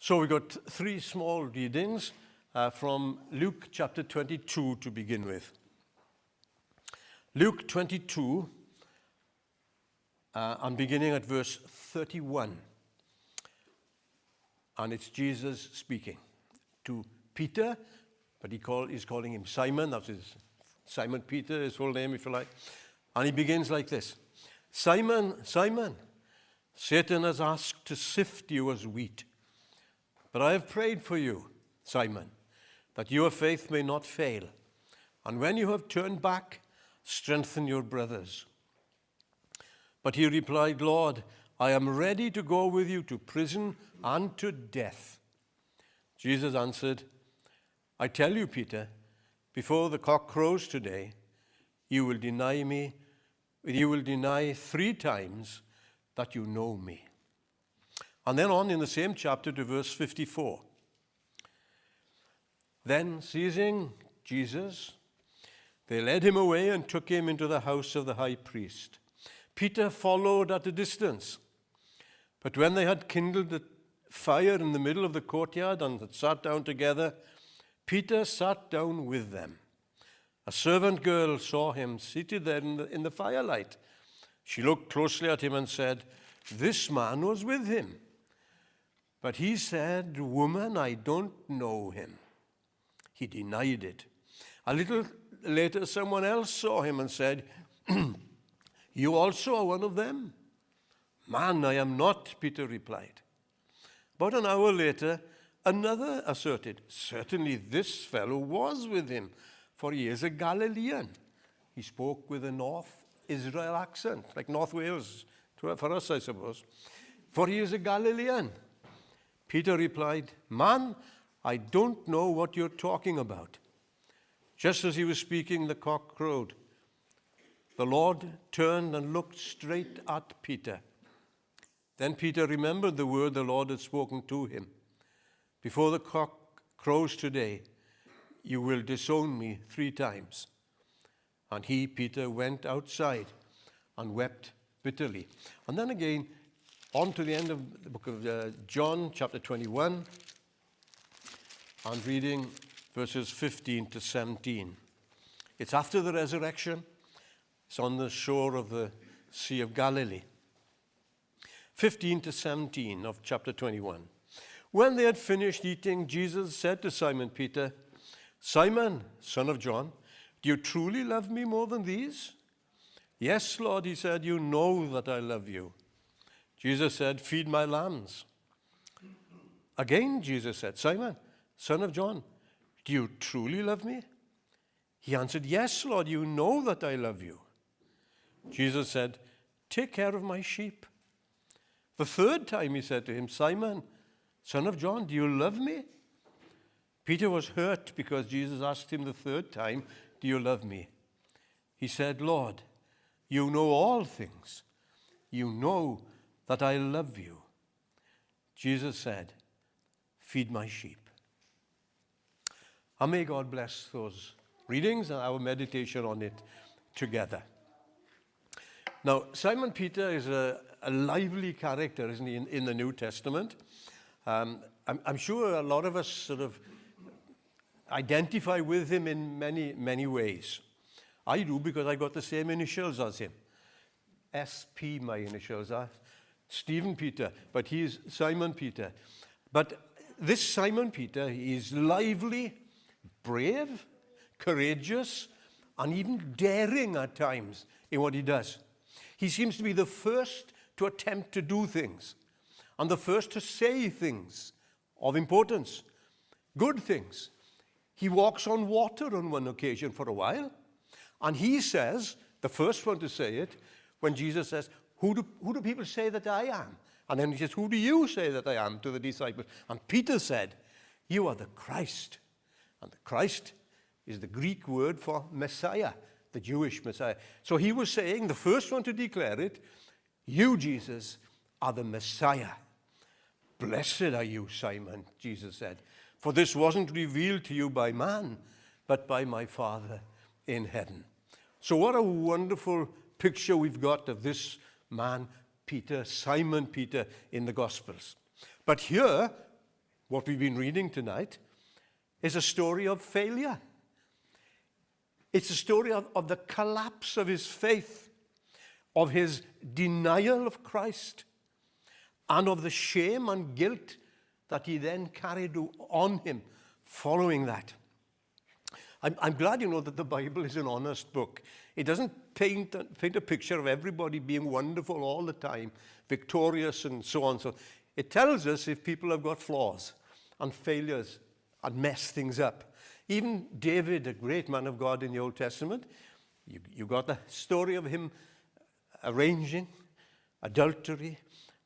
So we got three small readings from Luke chapter 22 to begin with. Luke 22, I'm beginning at verse 31. And it's Jesus speaking to Peter, but he's calling him Simon. That's Simon Peter, his full name, if you like. And he begins like this. Simon, Simon, Satan has asked to sift you as wheat. But I have prayed for you, Simon, that your faith may not fail. And when you have turned back, strengthen your brothers. But he replied, Lord, I am ready to go with you to prison and to death. Jesus answered, I tell you, Peter, before the cock crows today, you will deny 3 times that you know me. And then on in the same chapter to verse 54. Then, seizing Jesus, they led him away and took him into the house of the high priest. Peter followed at a distance. But when they had kindled a fire in the middle of the courtyard and had sat down together, Peter sat down with them. A servant girl saw him seated there in the firelight. She looked closely at him and said, This man was with him. But he said, Woman, I don't know him. He denied it. A little later, someone else saw him and said, You also are one of them? Man, I am not, Peter replied. About an hour later, another asserted, Certainly this fellow was with him, for he is a Galilean. He spoke with a North Israel accent, like North Wales, for us, I suppose. For he is a Galilean. Peter replied, Man, I don't know what you're talking about. Just as he was speaking, the cock crowed. The Lord turned and looked straight at Peter. Then Peter remembered the word the Lord had spoken to him. Before the cock crows today, you will disown me 3 times. And he, Peter, went outside and wept bitterly. And then again, on to the end of the book of John, chapter 21, and reading verses 15 to 17. It's after the resurrection. It's on the shore of the Sea of Galilee. 15 to 17 of chapter 21. When they had finished eating, Jesus said to Simon Peter, Simon, son of John, do you truly love me more than these? Yes, Lord, he said, you know that I love you. Jesus said, feed my lambs. Again, Jesus said, Simon, son of John, do you truly love me? He answered, yes, Lord, you know that I love you. Jesus said, take care of my sheep. The 3rd time he said to him, Simon, son of John, do you love me? Peter was hurt because Jesus asked him the 3rd time, do you love me? He said, Lord, you know all things. You know that I love you. Jesus said, feed my sheep. And may God bless those readings and our meditation on it together. Now, Simon Peter is a lively character, isn't he, in the New Testament? I'm sure a lot of us sort of identify with him in many ways. I do because I got the same initials as him. SP, my initials are. Stephen Peter, but he's Simon Peter. But this Simon Peter, he's lively, brave, courageous, and even daring at times in what he does. He seems to be the first to attempt to do things, and the first to say things of importance, good things. He walks on water on one occasion for a while, and he says, the first one to say it, when Jesus says, who do people say that I am? And then he says, who do you say that I am, to the disciples? And Peter said, you are the Christ. And the Christ is the Greek word for Messiah, the Jewish Messiah. So he was saying, the first one to declare it, you, Jesus, are the Messiah. Blessed are you, Simon, Jesus said, for this wasn't revealed to you by man, but by my Father in heaven. So what a wonderful picture we've got of this man, Peter, Simon Peter, in the Gospels. But here, what we've been reading tonight, is a story of failure. It's a story of the collapse of his faith, of his denial of Christ, and of the shame and guilt that he then carried on him following that. I'm glad, that the Bible is an honest book. It doesn't paint a picture of everybody being wonderful all the time, victorious and so on. So it tells us if people have got flaws and failures and mess things up. Even David, a great man of God in the Old Testament, you got the story of him arranging adultery,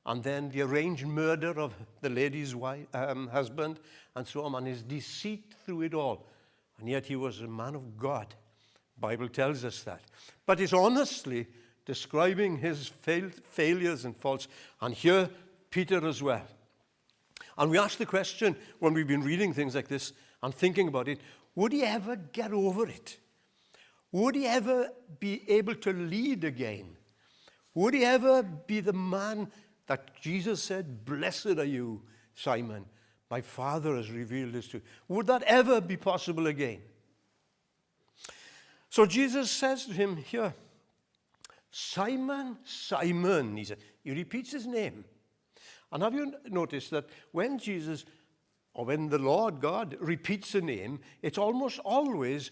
and then the arranged murder of the lady's husband, and so on, and his deceit through it all. And yet he was a man of God. The Bible tells us that. But it's honestly describing his failures and faults. And here, Peter as well. And we ask the question, when we've been reading things like this and thinking about it, would he ever get over it? Would he ever be able to lead again? Would he ever be the man that Jesus said, "Blessed are you, Simon. My Father has revealed this to you"? Would that ever be possible again? So Jesus says to him here, "Simon, Simon," he said. He repeats his name. And have you noticed that when Jesus, or when the Lord God repeats a name, it's almost always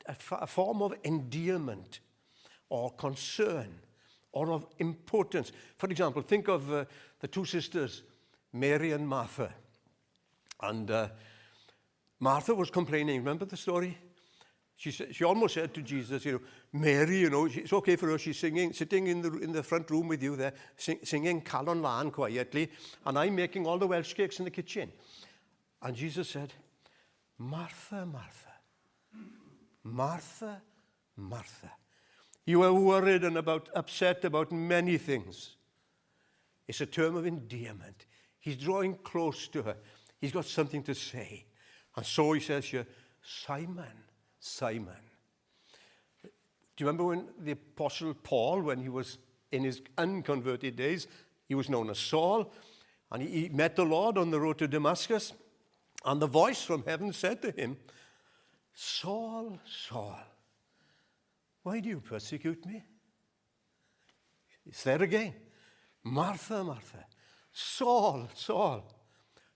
a form of endearment or concern or of importance. For example, think of the two sisters, Mary and Martha. And Martha was complaining. Remember the story? She almost said to Jesus, "Mary, it's okay for her. She's sitting in the front room with you there, singing Calon Lan quietly, and I'm making all the Welsh cakes in the kitchen." And Jesus said, "Martha, Martha, Martha, Martha, you are worried and upset about many things." It's a term of endearment. He's drawing close to her. He's got something to say. And so he says here, "Simon, Simon." Do you remember when the Apostle Paul, when he was in his unconverted days, he was known as Saul, and he met the Lord on the road to Damascus, and the voice from heaven said to him, "Saul, Saul, why do you persecute me?" It's there again. "Martha, Martha, Saul, Saul,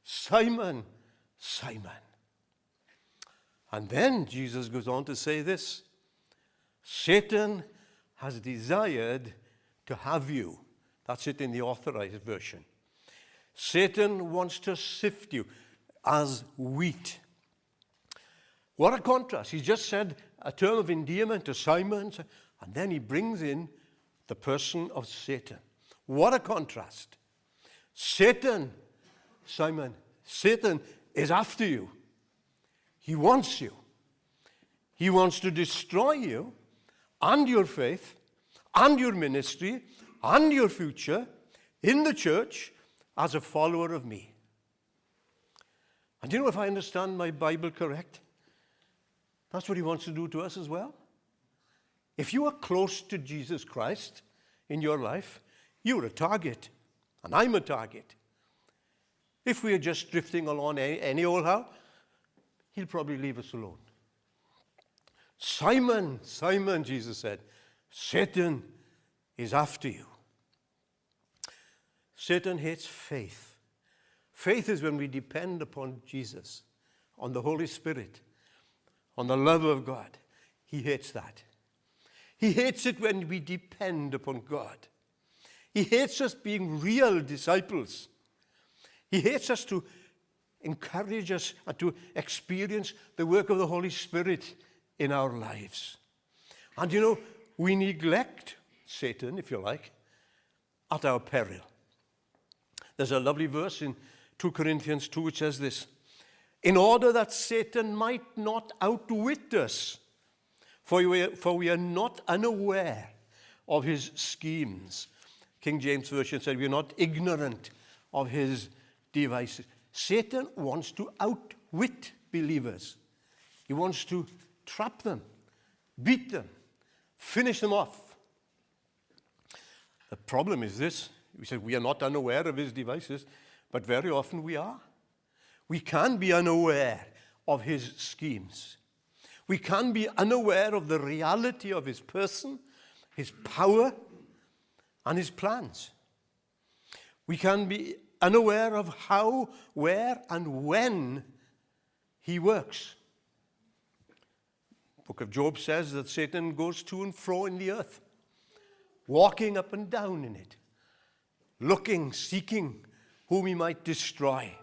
Simon, Simon." And then Jesus goes on to say this, "Satan has desired to have you." That's it in the Authorized Version. Satan wants to sift you as wheat. What a contrast. He just said a term of endearment to Simon, and then he brings in the person of Satan. What a contrast. Satan, Simon, Satan is after you. He wants you. He wants to destroy you and your faith and your ministry and your future in the church as a follower of me. And if I understand my Bible correct, that's what he wants to do to us as well. If you are close to Jesus Christ in your life, you're a target, and I'm a target. If we are just drifting along any old how, he'll probably leave us alone. "Simon, Simon," Jesus said, "Satan is after you." Satan hates faith. Faith is when we depend upon Jesus, on the Holy Spirit, on the love of God. He hates that. He hates it when we depend upon God. He hates us being real disciples. He hates us to encourage us and to experience the work of the Holy Spirit in our lives. And we neglect Satan, if you like, at our peril. There's a lovely verse in 2 Corinthians 2 which says this, "In order that Satan might not outwit us, for we are not unaware of his schemes." King James Version said, "We are not ignorant of his devices." Satan wants to outwit believers. He wants to trap them, beat them, finish them off. The problem is this. We said we are not unaware of his devices, but very often we are. We can be unaware of his schemes. We can be unaware of the reality of his person, his power, and his plans. We can be unaware of how, where, and when he works. The book of Job says that Satan goes to and fro in the earth, walking up and down in it, looking, seeking whom he might destroy.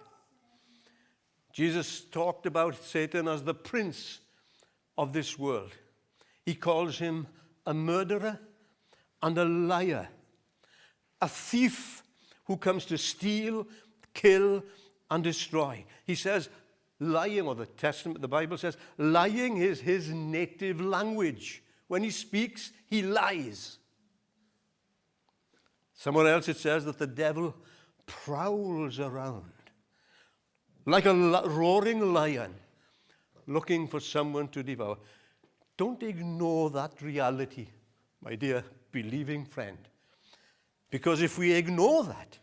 Jesus talked about Satan as the prince of this world. He calls him a murderer and a liar, a thief who comes to steal, kill, and destroy. He says lying, or the Bible says, lying is his native language. When he speaks, he lies. Somewhere else it says that the devil prowls around like a roaring lion, looking for someone to devour. Don't ignore that reality, my dear believing friend. Because if we ignore that,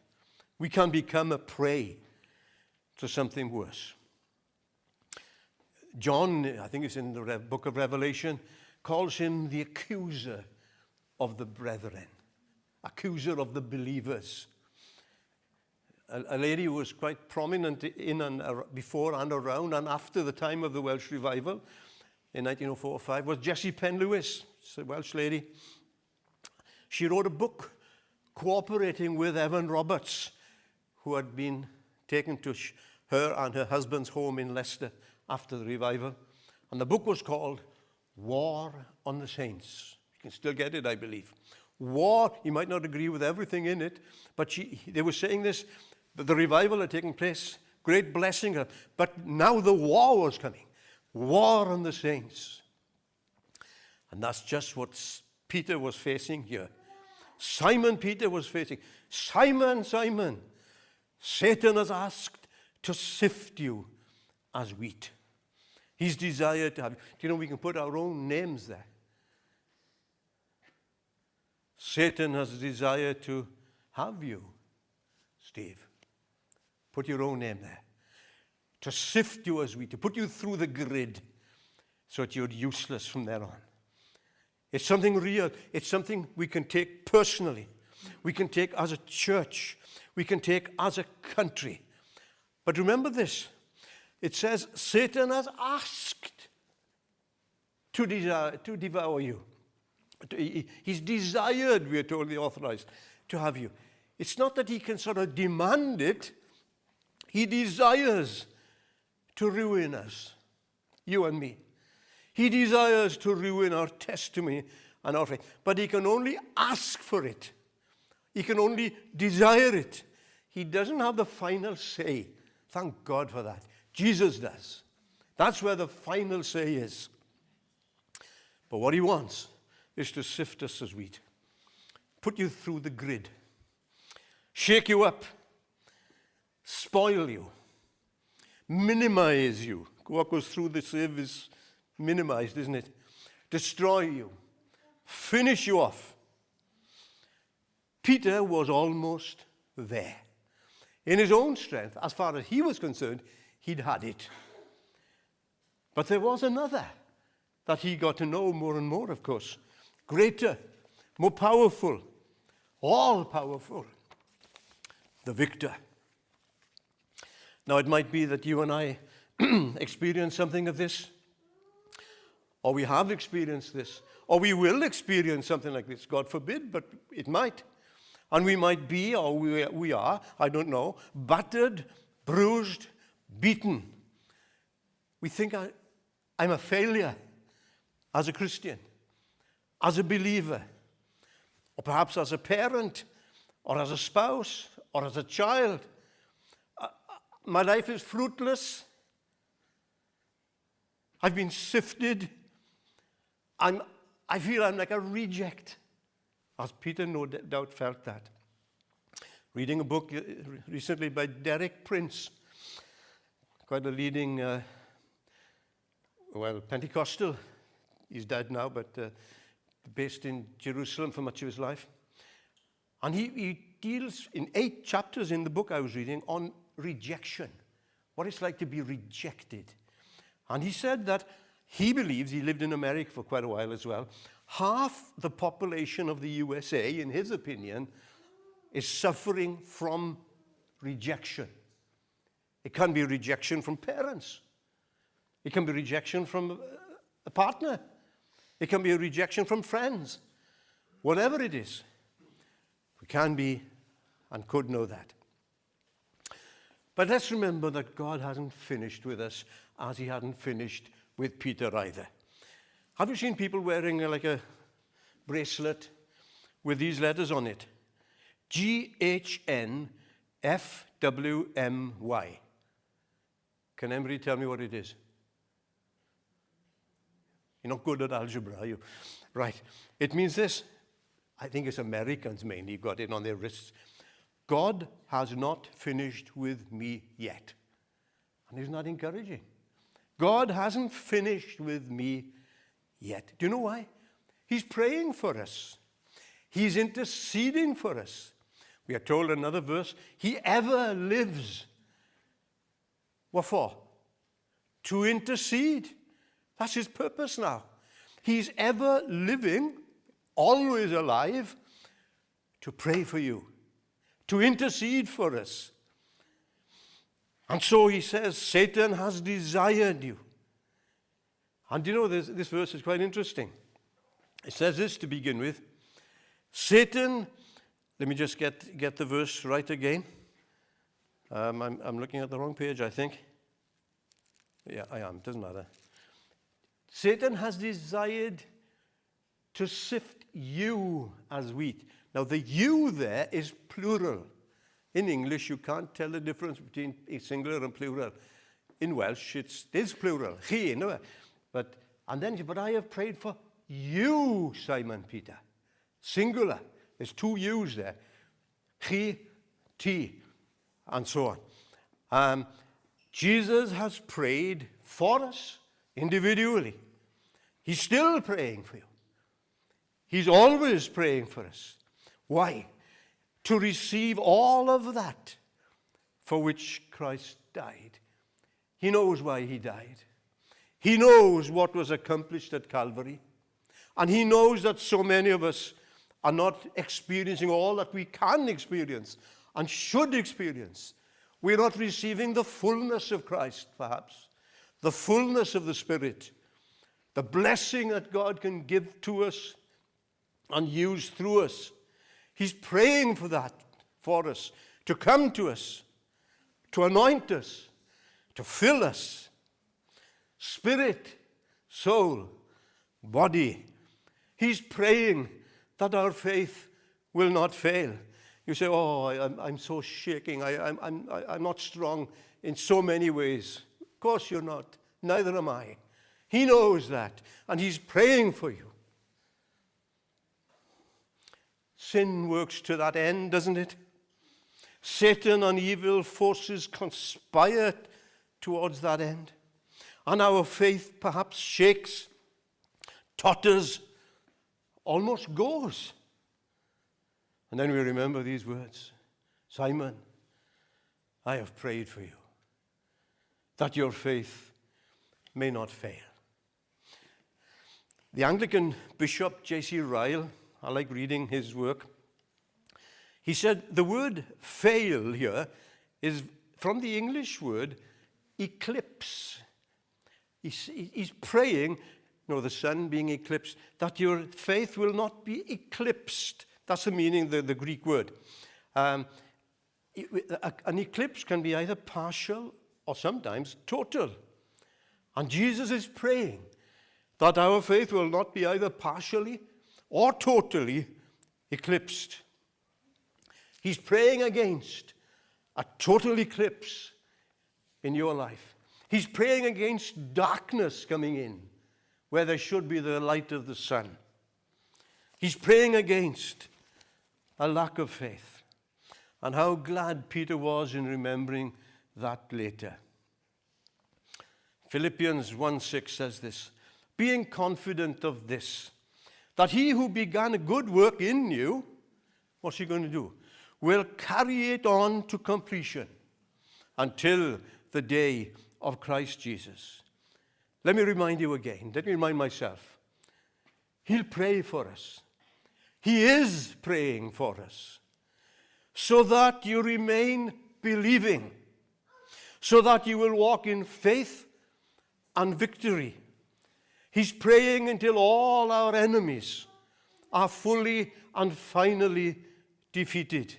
we can become a prey to something worse. John, I think it's in the book of Revelation, calls him the accuser of the brethren, accuser of the believers. A lady who was quite prominent before and around and after the time of the Welsh revival in 1904-05 was Jessie Penn-Lewis. She's a Welsh lady. She wrote a book cooperating with Evan Roberts, who had been taken to her and her husband's home in Leicester after the revival. And the book was called War on the Saints. You can still get it, I believe. War, you might not agree with everything in it, but they were saying this, that the revival had taken place, great blessing, but now the war was coming. War on the saints. And that's just what Peter was facing here. Simon Peter was facing. Simon, Simon, Satan has asked to sift you as wheat. He's desired to have you. Do you know we can put our own names there? Satan has desired to have you, Steve. Put your own name there. To sift you as wheat, to put you through the grid so that you're useless from there on. It's something real. It's something we can take personally. We can take as a church. We can take as a country. But remember this. It says Satan has asked to devour you. He's desired, we are told, the authorized, to have you. It's not that he can sort of demand it. He desires to ruin us, you and me. He desires to ruin our testimony and our faith. But he can only ask for it. He can only desire it. He doesn't have the final say. Thank God for that. Jesus does. That's where the final say is. But what he wants is to sift us as wheat. Put you through the grid. Shake you up. Spoil you. Minimize you. What goes through the sieve is minimized, isn't it? Destroy you. Finish you off. Peter was almost there. In his own strength, as far as he was concerned, he'd had it. But there was another that he got to know more and more, of course. Greater, more powerful, all powerful. The victor. Now, it might be that you and I experience something of this, or we have experienced this, or we will experience something like this. God forbid, but it might. And we might be, or we are, I don't know, battered, bruised, beaten. We think I'm a failure as a Christian, as a believer, or perhaps as a parent, or as a spouse, or as a child. My life is fruitless. I've been sifted. I feel I'm like a reject, as Peter no doubt felt that. Reading a book recently by Derek Prince, quite a leading, Pentecostal. He's dead now, but based in Jerusalem for much of his life. And he deals in 8 chapters in the book I was reading on rejection. what it's like to be rejected. And he said that he believes, he lived in America for quite a while as well, half the population of the USA, in his opinion, is suffering from rejection. It can be rejection from parents. It can be rejection from a partner. It can be a rejection from friends. Whatever it is, we can be and could know that. But let's remember that God hasn't finished with us as he hadn't finished with Peter either. Have you seen people wearing like a bracelet with these letters on it? GHNFWMY. Can anybody tell me what it is? You're not good at algebra, are you? Right. It means this. I think it's Americans mainly got it on their wrists. God has not finished with me yet. And isn't that encouraging? God hasn't finished with me yet. Do you know why? He's praying for us. He's interceding for us. We are told in another verse, he ever lives. What for? To intercede. That's his purpose now. He's ever living, always alive, to pray for you, to intercede for us. And so he says, Satan has desired you. And you know, this verse is quite interesting. It says this to begin with. Satan, let me just get the verse right again. I'm looking at the wrong page, I think. Yeah, I am. Doesn't matter. Satan has desired to sift you as wheat. Now, the you there is plural. In English, you can't tell the difference between a singular and plural. In Welsh, it is plural. Chi, no? But I have prayed for you, Simon Peter. Singular. There's two yous there. Chi, ti, and so on. Jesus has prayed for us individually. He's still praying for you. He's always praying for us. Why? To receive all of that for which Christ died. He knows why he died. He knows what was accomplished at Calvary. And he knows that so many of us are not experiencing all that we can experience and should experience. We're not receiving the fullness of Christ, perhaps, the fullness of the Spirit, the blessing that God can give to us and use through us. He's praying for that for us, to come to us, to anoint us, to fill us, spirit, soul, body. He's praying that our faith will not fail. You say, oh, I'm so shaking. I'm not strong in so many ways. Of course you're not. Neither am I. He knows that, and he's praying for you. Sin works to that end, doesn't it? Satan and evil forces conspire towards that end. And our faith perhaps shakes, totters, almost goes. And then we remember these words. Simon, I have prayed for you, that your faith may not fail. The Anglican Bishop J.C. Ryle, I like reading his work. He said the word fail here is from the English word eclipse. He's praying, the sun being eclipsed, that your faith will not be eclipsed. That's the meaning of the Greek word. An eclipse can be either partial or sometimes total. And Jesus is praying that our faith will not be either partially or totally eclipsed. He's praying against a total eclipse in your life. He's praying against darkness coming in where there should be the light of the sun. He's praying against a lack of faith. And how glad Peter was in remembering that later. Philippians 1:6 says this, being confident of this, that he who began a good work in you, what's he going to do? Will carry it on to completion until the day of Christ Jesus. Let me remind you again. Let me remind myself. He'll pray for us. He is praying for us, so that you remain believing, so that you will walk in faith and victory. He's praying until all our enemies are fully and finally defeated.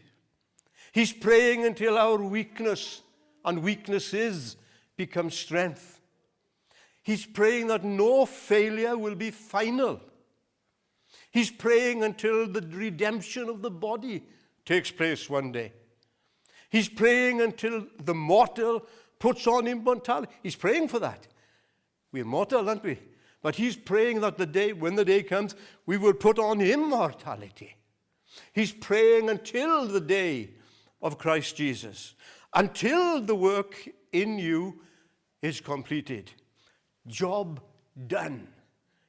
He's praying until our weakness and weaknesses become strength. He's praying that no failure will be final. He's praying until the redemption of the body takes place one day. He's praying until the mortal puts on immortality. He's praying for that. We're mortal, aren't we? But he's praying that when the day comes, we will put on immortality. He's praying until the day of Christ Jesus, until the work in you is completed. Job done.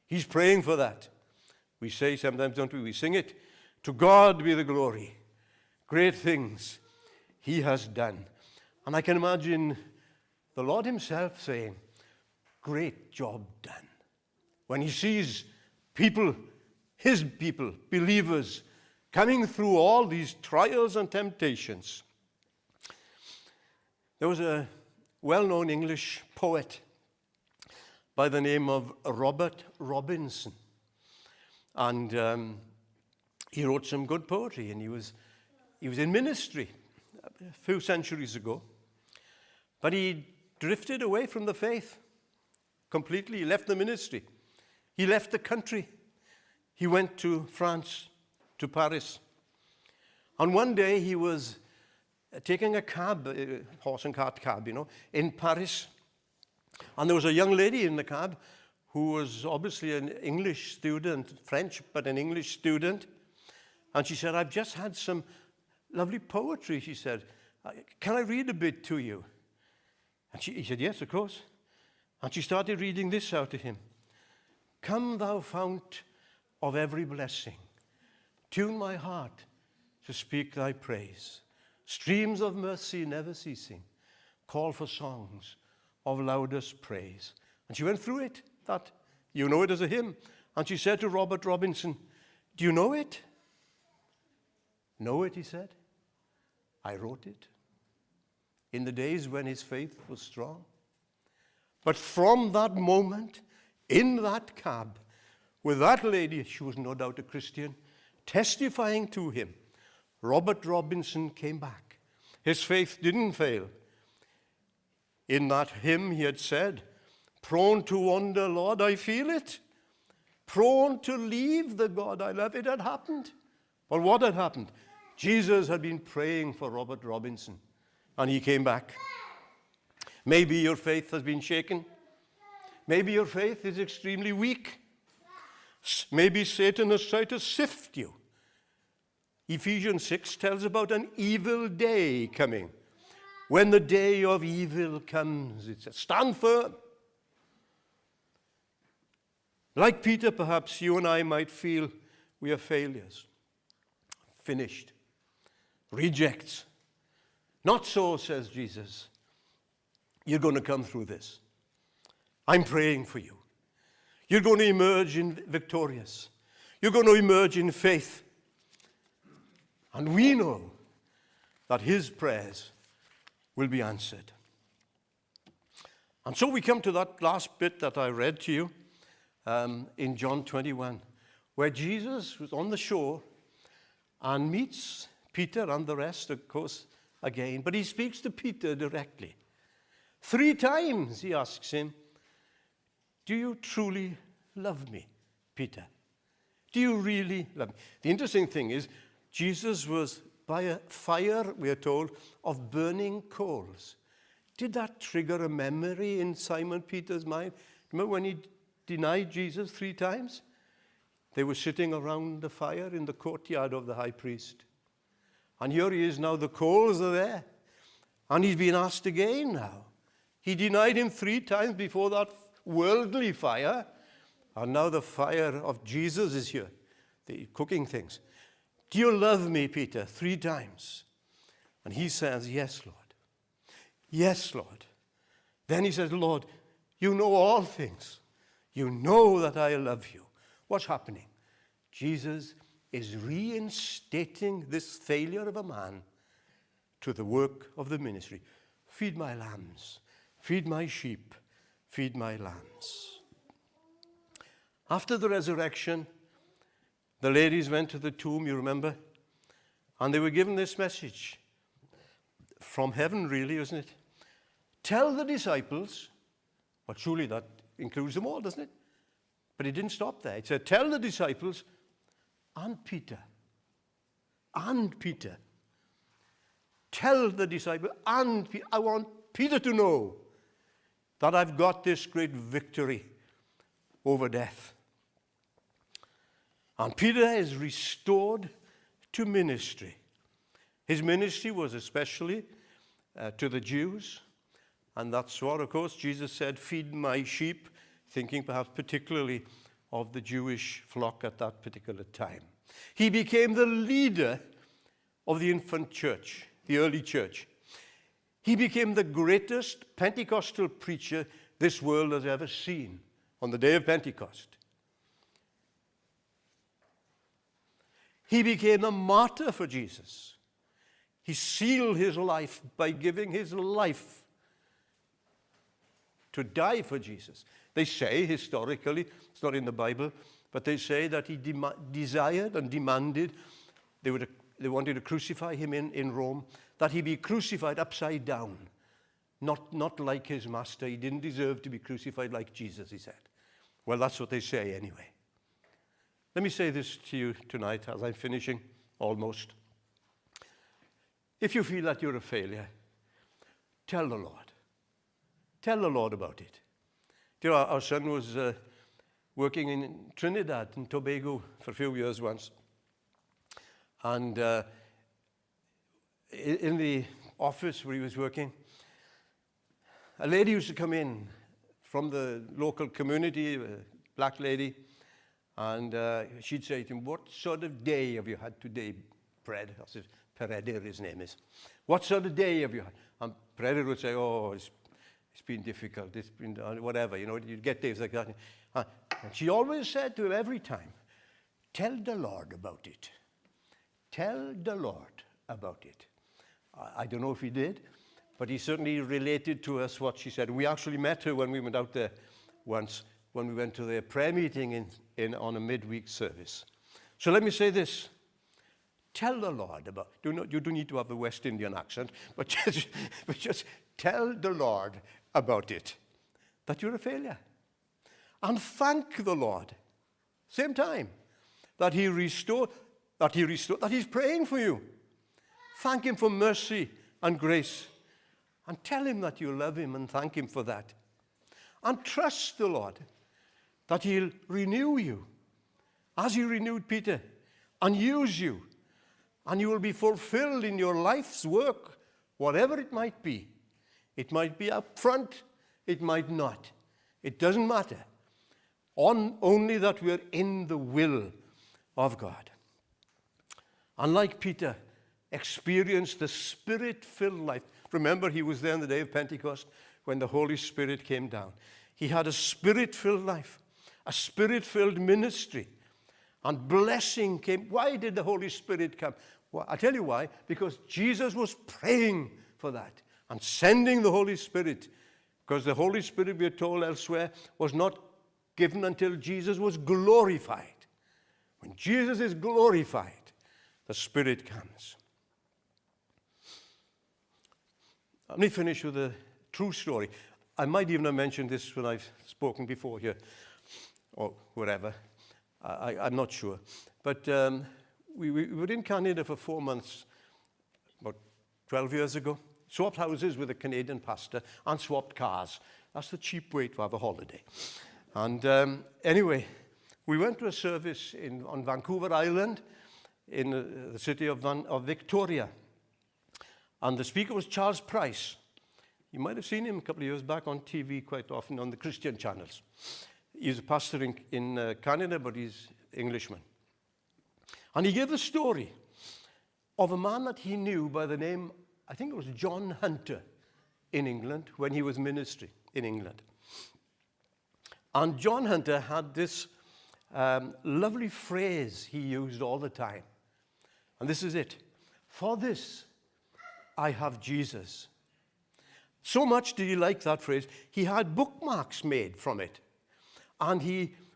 He's praying for that. We say sometimes, don't we? We sing it. To God be the glory. Great things he has done. And I can imagine the Lord himself saying, great job done. When he sees people, his people, believers, coming through all these trials and temptations. There was a well-known English poet by the name of Robert Robinson. And he wrote some good poetry, and he was in ministry a few centuries ago. But he drifted away from the faith completely. He left the ministry. He left the country. He went to France, to Paris. And one day he was taking a cab, a horse and cart cab, in Paris. And there was a young lady in the cab who was obviously an English student, French, but an English student. And she said, I've just had some lovely poetry, she said. Can I read a bit to you? And he said, yes, of course. And she started reading this out to him. Come, thou fount of every blessing, tune my heart to speak thy praise. Streams of mercy never ceasing, call for songs of loudest praise. And she went through it, that you know it as a hymn. And she said to Robert Robinson, do you know it? Know it, he said. I wrote it in the days when his faith was strong. But from that moment, in that cab, with that lady, she was no doubt a Christian, testifying to him, Robert Robinson came back. His faith didn't fail. In that hymn he had said, prone to wander, Lord, I feel it. Prone to leave the God I love. It had happened. But what had happened? Jesus had been praying for Robert Robinson, and he came back. Maybe your faith has been shaken. Maybe your faith is extremely weak. Maybe Satan has tried to sift you. Ephesians 6 tells about an evil day coming. When the day of evil comes, it says, stand firm. Like Peter, perhaps you and I might feel we are failures, finished, rejects. Not so, says Jesus. You're going to come through this. I'm praying for you. You're going to emerge victorious. You're going to emerge in faith. And we know that his prayers will be answered. And so we come to that last bit that I read to you in John 21, where Jesus was on the shore and meets Peter and the rest, of course, again. But he speaks to Peter directly. 3 times he asks him, do you truly love me, Peter? Do you really love me? The interesting thing is, Jesus was by a fire, we are told, of burning coals. Did that trigger a memory in Simon Peter's mind? Remember when he denied Jesus 3 times? They were sitting around the fire in the courtyard of the high priest. And here he is now, the coals are there. And he's been asked again now. He denied him 3 times before that worldly fire. And now the fire of Jesus is here, the cooking things. Do you love me, Peter? 3 times. And he says, yes, Lord. Yes, Lord. Then he says, Lord, you know all things. You know that I love you. What's happening? Jesus is reinstating this failure of a man to the work of the ministry. Feed my lambs, feed my sheep, feed my lambs. After the resurrection, the ladies went to the tomb, you remember? And they were given this message from heaven, really, isn't it? Tell the disciples, well, surely that includes them all, doesn't it? But it didn't stop there. It said, tell the disciples and Peter. Tell the disciples and Peter. I want Peter to know that I've got this great victory over death. And Peter is restored to ministry. His ministry was especially to the Jews. And that's what, of course, Jesus said, feed my sheep, thinking perhaps particularly of the Jewish flock at that particular time. He became the leader of the infant church, the early church. He became the greatest Pentecostal preacher this world has ever seen on the day of Pentecost. He became a martyr for Jesus. He sealed his life by giving his life to die for Jesus. They say, historically, it's not in the Bible, but they say that he desired and demanded, they wanted to crucify him in Rome, that he be crucified upside down, not like his master. He didn't deserve to be crucified like Jesus, he said. Well, that's what they say anyway. Let me say this to you tonight as I'm finishing, almost. If you feel that you're a failure, tell the Lord. Tell the Lord about it. You know, our son was working in Trinidad and Tobago for a few years once. And in the office where he was working, a lady used to come in from the local community, a black lady, and she'd say to him, what sort of day have you had today, Pred? I said, Peredir, his name is. What sort of day have you had? And Peredir would say, oh, it's been difficult, it's been whatever, you know, you get days like that. And she always said to him every time, tell the Lord about it. Tell the Lord about it. I don't know if he did, but he certainly related to us what she said. We actually met her when we went out there once, when we went to their prayer meeting on a midweek service. So let me say this. Tell the Lord about, you don't need to have a West Indian accent, but just tell the Lord about it, that you're a failure. And thank the Lord, same time, that he's praying for you. Thank him for mercy and grace. And tell him that you love him and thank him for that. And trust the Lord that he'll renew you, as he renewed Peter, and use you. And you will be fulfilled in your life's work, whatever it might be. It might be up front, it might not. It doesn't matter. Only that we're in the will of God. Unlike Peter, experience the Spirit-filled life. Remember, he was there on the day of Pentecost when the Holy Spirit came down. He had a Spirit-filled life, a Spirit-filled ministry. And blessing came. Why did the Holy Spirit come? Well, I'll tell you why. Because Jesus was praying for that and sending the Holy Spirit. Because the Holy Spirit, we are told elsewhere, was not given until Jesus was glorified. When Jesus is glorified, the Spirit comes. Let me finish with a true story. I might even have mentioned this when I've spoken before here, or wherever. I'm not sure. But we were in Canada for 4 months, about 12 years ago. Swapped houses with a Canadian pastor and swapped cars. That's the cheap way to have a holiday. And anyway, we went to a service on Vancouver Island in the city of Victoria. And the speaker was Charles Price. You might have seen him a couple of years back on TV quite often on the Christian channels. He's a pastor in Canada, but he's Englishman. And he gave the story of a man that he knew by the name, I think it was John Hunter. in England when he was ministering in England. And John Hunter had this lovely phrase he used all the time. And this is it. For this, I have Jesus. So much did he like that phrase, he had bookmarks made from it. And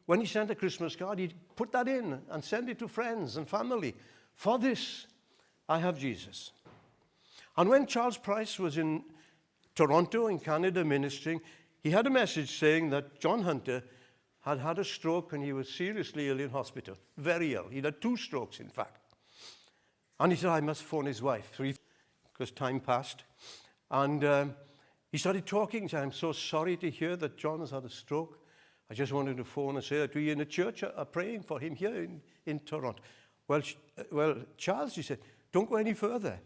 when he sent a Christmas card, he'd put that in and send it to friends and family. For this, I have Jesus. And when Charles Price was in Toronto in Canada ministering, he had a message saying that John Hunter had had a stroke and he was seriously ill in hospital, very ill. He'd had 2 strokes, in fact. And he said, I must phone his wife, because time passed. And he started talking. He said, I'm so sorry to hear that John has had a stroke. I just wanted to phone and say that we in the church are praying for him here in Toronto. Well, Charles, he said, don't go any further.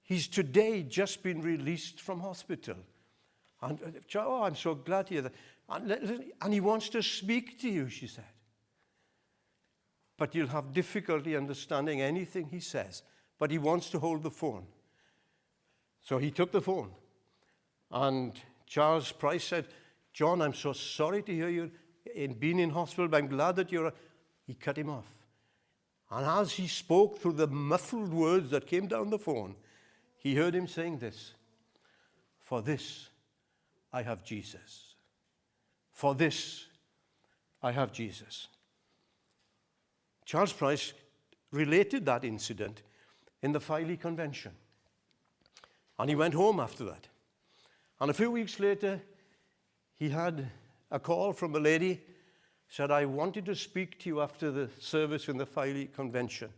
He's today just been released from hospital. And I'm so glad to hear that. And he wants to speak to you, she said. But you'll have difficulty understanding anything he says. But he wants to hold the phone. So he took the phone. And Charles Price said, John, I'm so sorry to hear you've been in hospital, but I'm glad that you're... He cut him off. And as he spoke through the muffled words that came down the phone, he heard him saying this, for this I have Jesus. For this I have Jesus. Charles Price related that incident in the Filey Convention. And he went home after that. And a few weeks later, he had a call from a lady, said, I wanted to speak to you after the service in the Filey Convention.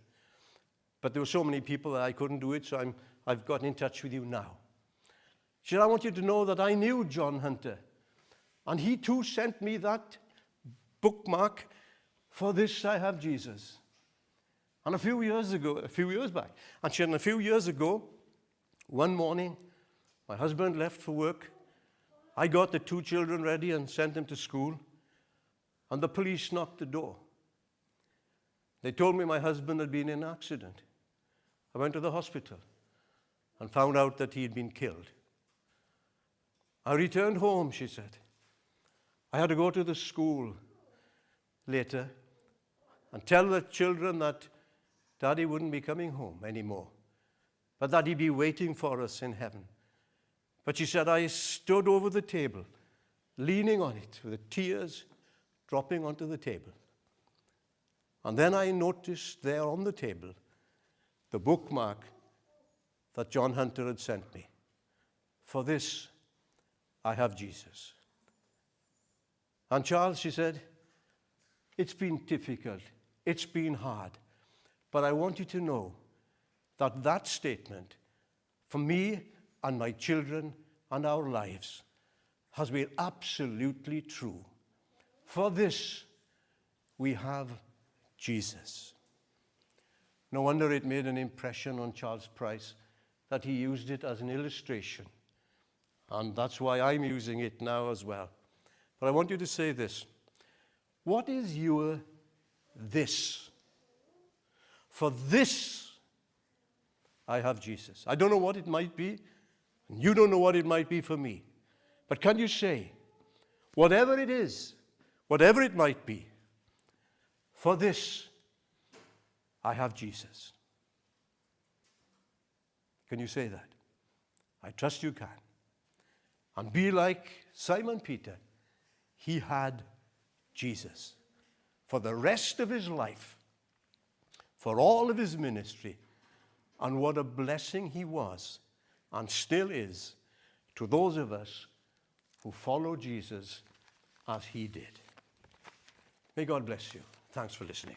But there were so many people that I couldn't do it, so I've gotten in touch with you now. She said, I want you to know that I knew John Hunter. And he too sent me that bookmark, for this I have Jesus. And a few years back, and she said, a few years ago, one morning, my husband left for work. I got the 2 children ready and sent them to school. And the police knocked the door. They told me my husband had been in an accident. I went to the hospital and found out that he had been killed. I returned home, she said. I had to go to the school later and tell the children that Daddy wouldn't be coming home anymore, but that he'd be waiting for us in heaven. But she said, I stood over the table, leaning on it, with the tears dropping onto the table. And then I noticed there on the table the bookmark that John Hunter had sent me. For this, I have Jesus. And Charles, she said, it's been difficult. It's been hard. But I want you to know that that statement, for me and my children and our lives, has been absolutely true. For this, we have Jesus. No wonder it made an impression on Charles Price that he used it as an illustration. And that's why I'm using it now as well. But I want you to say this. What is your this? For this, I have Jesus. I don't know what it might be, and you don't know what it might be for me. But can you say, whatever it is, whatever it might be, for this, I have Jesus. Can you say that? I trust you can. And be like Simon Peter. He had Jesus for the rest of his life, for all of his ministry, and what a blessing he was and still is to those of us who follow Jesus as he did. May God bless you. Thanks for listening.